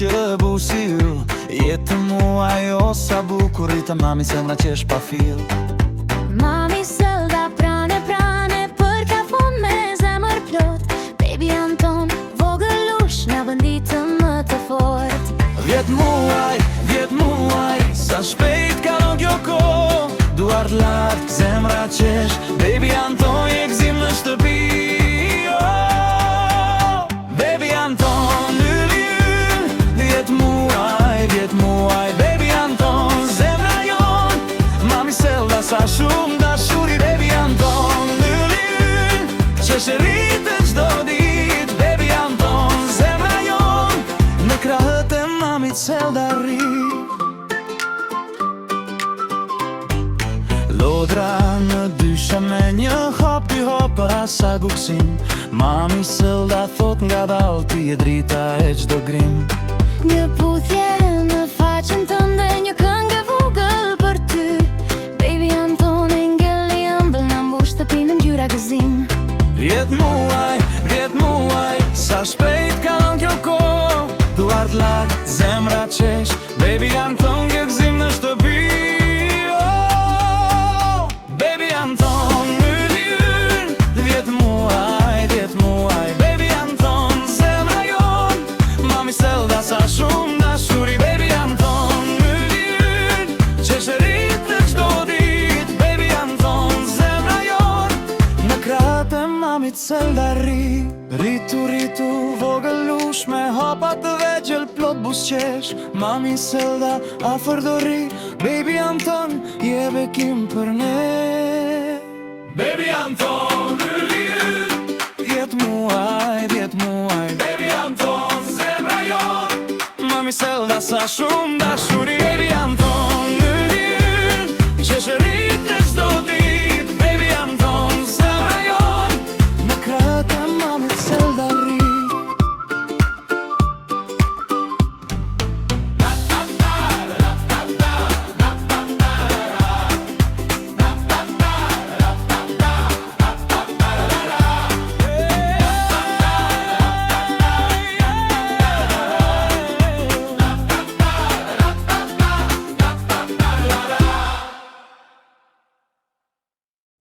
që busil jetë mua jo sa bukurita mami se nga qesh pa fil. Mami Selda prane për kafon me zemër plot. Baby Anton vogëlush na bën ditën më të fort. 10 muaj, sa shpejt kalon kjo kohë. Duart lart, zemra qesh, Baby Anton je gzim në shtëpi. Baby Anton yll, 10 muaj, Baby Anton zemra jon. Mami Selda sa shumë dashuri. Baby Anton yll, qeshërit e çdo dit. Baby Anton zemra jon, në krahët e mamit Selda rri. Lodra në dyshe me një hop për asa guksim. Mami Selda thot nga dal ti e drita e çdo grim. Një puthje në faqen tënde, një këngë e vogël për ty. Baby Anton engeli ëmbël na mbush shtëpinë ngjyra gëzim. 10 muaj, sa shpejt kalon kjo kohë. Duart lart, zemra qesh, Baby Anton je gzim në shtëpi. Baby Anton yll, 10 muaj, Baby Anton zemra jon. Mami Selda sa shumë dashuri. Baby Anton yll, qeshërit e çdo dit. Baby Anton zemra jon, në krahët e mamit Selda rri. Ritu, vogëlush me hapat të vegjël plot busqesh. Mami Selda afër do rri. Baby Anton je bekim për ne. Baby Anton yll, 10 muaj, Baby Anton zemra jon. Mami Selda sa shumë dashuri.